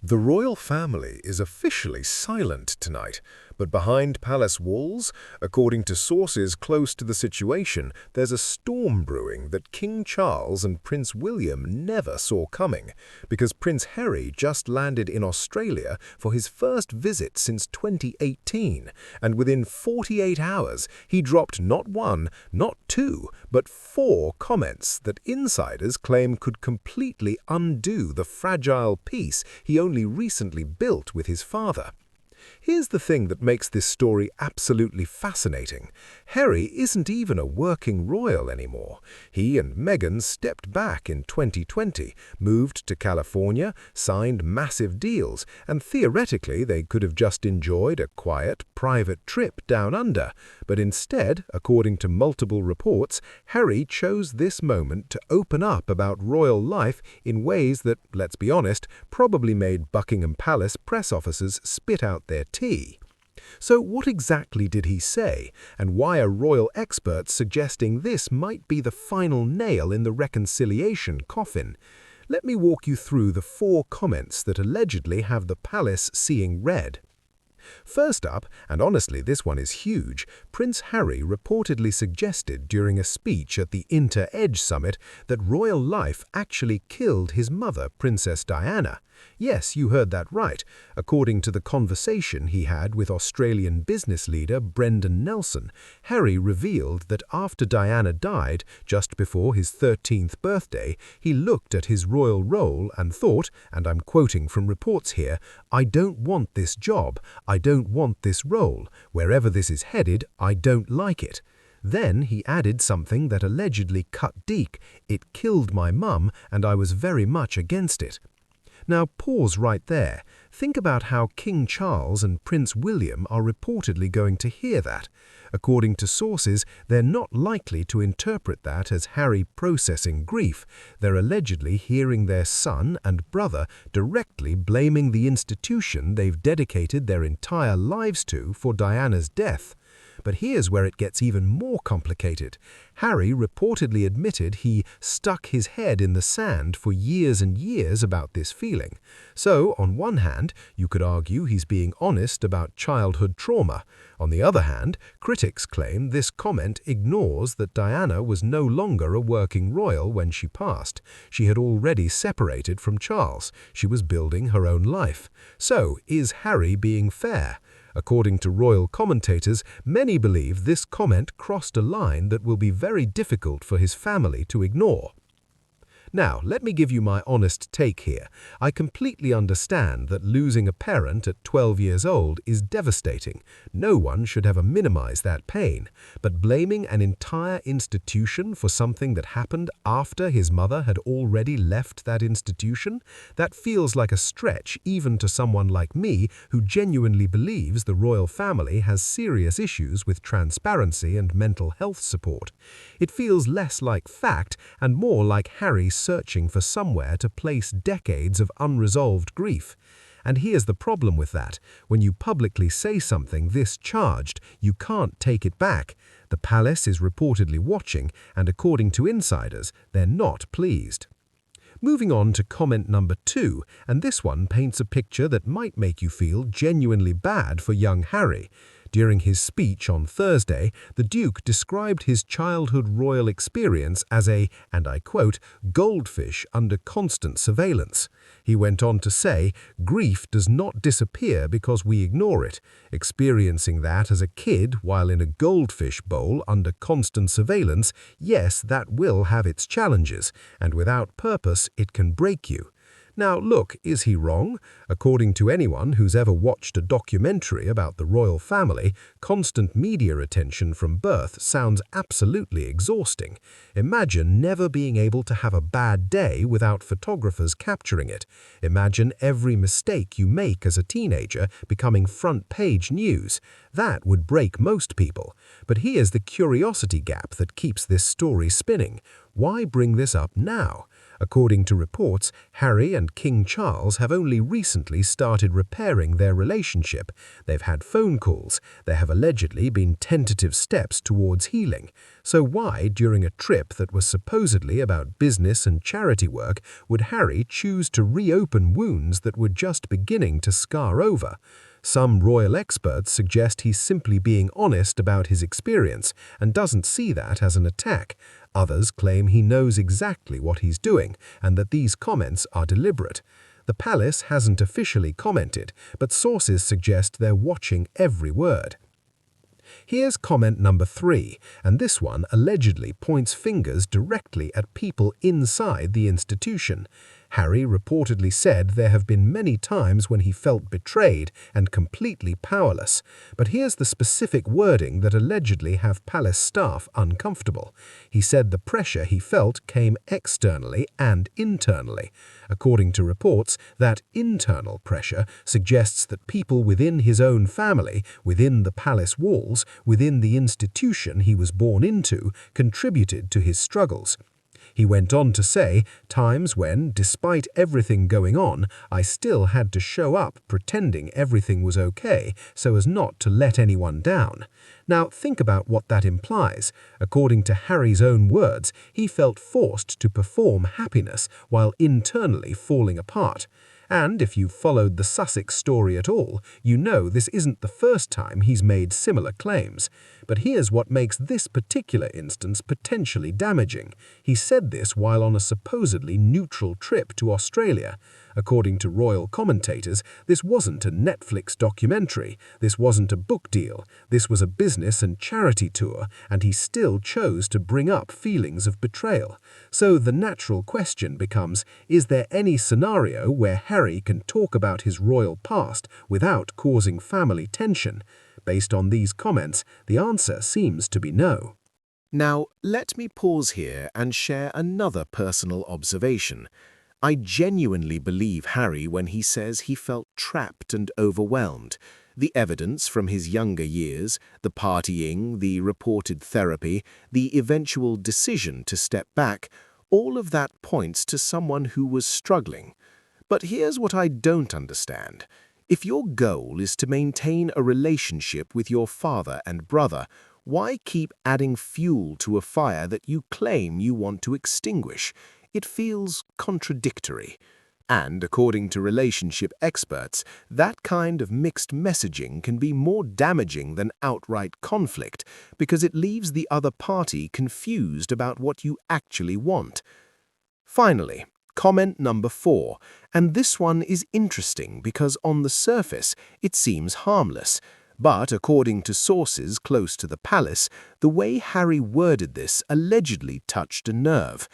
The royal family is officially silent tonight, but behind palace walls, according to sources close to the situation, there's a storm brewing that King Charles and Prince William never saw coming, because Prince Harry just landed in Australia for his first visit since 2018, and within 48 hours he dropped not one, not two, but four comments that insiders claim could completely undo the fragile peace he only recently built with his father. Here's the thing that makes this story absolutely fascinating. Harry isn't even a working royal anymore. He and Meghan stepped back in 2020, moved to California, signed massive deals, and theoretically they could have just enjoyed a quiet, private trip down under. But instead, according to multiple reports, Harry chose this moment to open up about royal life in ways that, let's be honest, probably made Buckingham Palace press officers spit out their tea. So what exactly did he say, and why are royal experts suggesting this might be the final nail in the reconciliation coffin? Let me walk you through the four comments that allegedly have the palace seeing red. First up, and honestly this one is huge, Prince Harry reportedly suggested during a speech at the Inter-Edge Summit that royal life actually killed his mother, Princess Diana. Yes, you heard that right. According to the conversation he had with Australian business leader Brendan Nelson, Harry revealed that after Diana died, just before his 13th birthday, he looked at his royal role and thought, and I'm quoting from reports here, "I don't want this job, I don't want this role. Wherever this is headed, I don't like it." Then he added something that allegedly cut deep. "It killed my mum, and I was very much against it." Now pause right there. Think about how King Charles and Prince William are reportedly going to hear that. According to sources, they're not likely to interpret that as Harry processing grief. They're allegedly hearing their son and brother directly blaming the institution they've dedicated their entire lives to for Diana's death. But here's where it gets even more complicated. Harry reportedly admitted he stuck his head in the sand for years and years about this feeling. So, on one hand, you could argue he's being honest about childhood trauma. On the other hand, critics claim this comment ignores that Diana was no longer a working royal when she passed. She had already separated from Charles. She was building her own life. So, is Harry being fair? According to royal commentators, many believe this comment crossed a line that will be very difficult for his family to ignore. Now, let me give you my honest take here. I completely understand that losing a parent at 12 years old is devastating. No one should ever minimize that pain. But blaming an entire institution for something that happened after his mother had already left that institution, that feels like a stretch even to someone like me who genuinely believes the royal family has serious issues with transparency and mental health support. It feels less like fact and more like Harry searching for somewhere to place decades of unresolved grief. And here's the problem with that. When you publicly say something this charged, you can't take it back. The palace is reportedly watching, and according to insiders, they're not pleased. Moving on to comment number 2, and this one paints a picture that might make you feel genuinely bad for young Harry. During his speech on Thursday, the Duke described his childhood royal experience as a, and I quote, goldfish under constant surveillance. He went on to say, "Grief does not disappear because we ignore it. Experiencing that as a kid while in a goldfish bowl under constant surveillance, yes, that will have its challenges, and without purpose, it can break you." Now, look, is he wrong? According to anyone who's ever watched a documentary about the royal family, constant media attention from birth sounds absolutely exhausting. Imagine never being able to have a bad day without photographers capturing it. Imagine every mistake you make as a teenager becoming front-page news. That would break most people. But here's the curiosity gap that keeps this story spinning. Why bring this up now? According to reports, Harry and King Charles have only recently started repairing their relationship. They've had phone calls. There have allegedly been tentative steps towards healing. So why, during a trip that was supposedly about business and charity work, would Harry choose to reopen wounds that were just beginning to scar over? Some royal experts suggest he's simply being honest about his experience and doesn't see that as an attack. Others claim he knows exactly what he's doing and that these comments are deliberate. The palace hasn't officially commented, but sources suggest they're watching every word. Here's comment number 3, and this one allegedly points fingers directly at people inside the institution. Harry reportedly said there have been many times when he felt betrayed and completely powerless, but here's the specific wording that allegedly have palace staff uncomfortable. He said the pressure he felt came externally and internally. According to reports, that internal pressure suggests that people within his own family, within the palace walls, within the institution he was born into, contributed to his struggles. He went on to say, times when, despite everything going on, I still had to show up pretending everything was okay so as not to let anyone down. Now think about what that implies. According to Harry's own words, he felt forced to perform happiness while internally falling apart. And if you've followed the Sussex story at all, you know this isn't the first time he's made similar claims. But here's what makes this particular instance potentially damaging. He said this while on a supposedly neutral trip to Australia. According to royal commentators, this wasn't a Netflix documentary, this wasn't a book deal, this was a business and charity tour, and he still chose to bring up feelings of betrayal. So the natural question becomes, is there any scenario where Harry can talk about his royal past without causing family tension? Based on these comments, the answer seems to be no. Now, let me pause here and share another personal observation. I genuinely believe Harry when he says he felt trapped and overwhelmed. The evidence from his younger years, the partying, the reported therapy, the eventual decision to step back, all of that points to someone who was struggling. But here's what I don't understand. If your goal is to maintain a relationship with your father and brother, why keep adding fuel to a fire that you claim you want to extinguish? It feels contradictory. And according to relationship experts, that kind of mixed messaging can be more damaging than outright conflict because it leaves the other party confused about what you actually want. Finally, comment number 4, and this one is interesting because on the surface it seems harmless, but according to sources close to the palace, the way Harry worded this allegedly touched a nerve.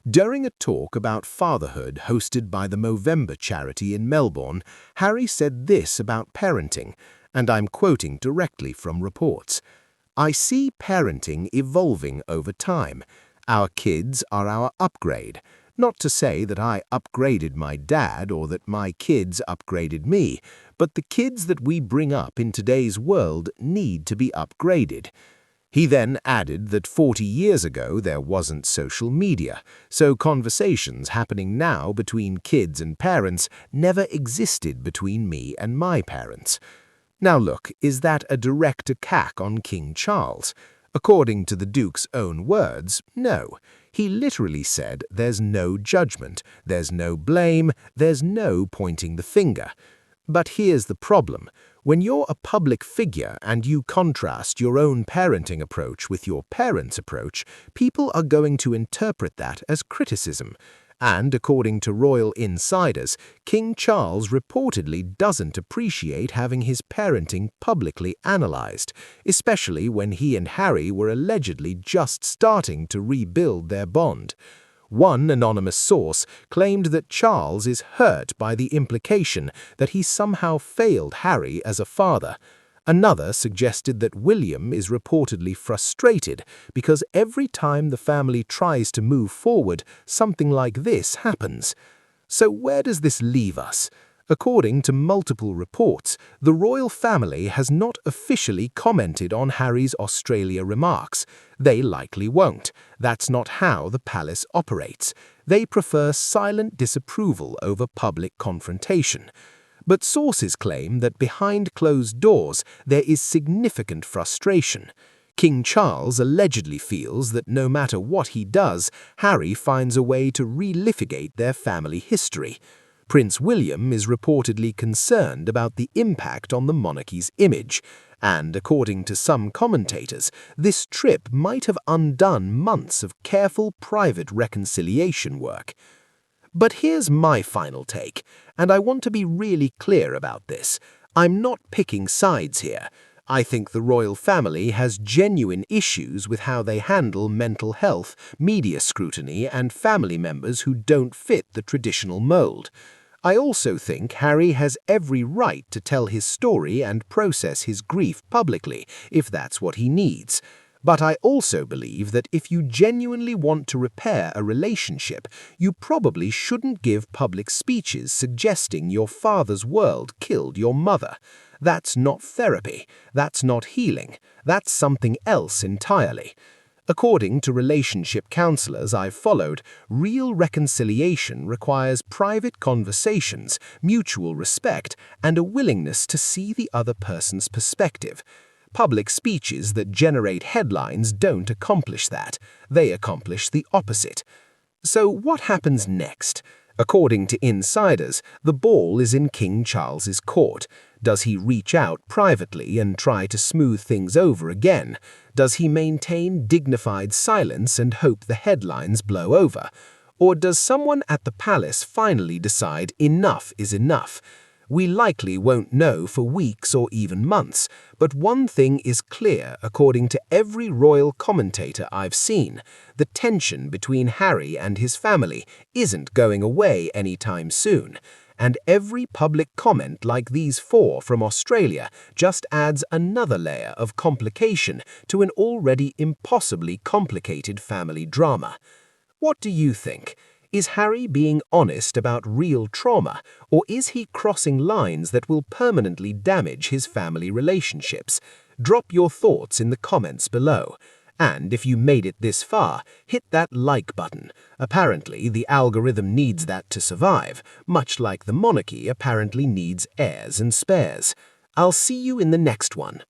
During a talk about fatherhood hosted by the Movember charity in Melbourne, Harry said this about parenting, and I'm quoting directly from reports. I see parenting evolving over time. Our kids are our upgrade. Not to say that I upgraded my dad or that my kids upgraded me, but the kids that we bring up in today's world need to be upgraded. He then added that 40 years ago there wasn't social media, so conversations happening now between kids and parents never existed between me and my parents. Now look, is that a direct attack on King Charles? According to the Duke's own words, no. He literally said there's no judgment, there's no blame, there's no pointing the finger. But here's the problem. When you're a public figure and you contrast your own parenting approach with your parents' approach, people are going to interpret that as criticism. And according to royal insiders, King Charles reportedly doesn't appreciate having his parenting publicly analyzed, especially when he and Harry were allegedly just starting to rebuild their bond. One anonymous source claimed that Charles is hurt by the implication that he somehow failed Harry as a father. Another suggested that William is reportedly frustrated because every time the family tries to move forward, something like this happens. So where does this leave us? According to multiple reports, the royal family has not officially commented on Harry's Australia remarks. They likely won't. That's not how the palace operates. They prefer silent disapproval over public confrontation. But sources claim that behind closed doors there is significant frustration. King Charles allegedly feels that no matter what he does, Harry finds a way to relitigate their family history. Prince William is reportedly concerned about the impact on the monarchy's image, and according to some commentators, this trip might have undone months of careful private reconciliation work. But here's my final take, and I want to be really clear about this. I'm not picking sides here. I think the royal family has genuine issues with how they handle mental health, media scrutiny, and family members who don't fit the traditional mold. I also think Harry has every right to tell his story and process his grief publicly, if that's what he needs. But I also believe that if you genuinely want to repair a relationship, you probably shouldn't give public speeches suggesting your father's world killed your mother. That's not therapy. That's not healing. That's something else entirely. According to relationship counselors I've followed, real reconciliation requires private conversations, mutual respect, and a willingness to see the other person's perspective. Public speeches that generate headlines don't accomplish that. They accomplish the opposite. So what happens next? According to insiders, the ball is in King Charles's court. Does he reach out privately and try to smooth things over again? Does he maintain dignified silence and hope the headlines blow over? Or does someone at the palace finally decide enough is enough? We likely won't know for weeks or even months, but one thing is clear according to every royal commentator I've seen: the tension between Harry and his family isn't going away anytime soon. And every public comment like these four from Australia just adds another layer of complication to an already impossibly complicated family drama. What do you think? Is Harry being honest about real trauma, or is he crossing lines that will permanently damage his family relationships? Drop your thoughts in the comments below. And if you made it this far, hit that like button. Apparently, the algorithm needs that to survive, much like the monarchy apparently needs heirs and spares. I'll see you in the next one.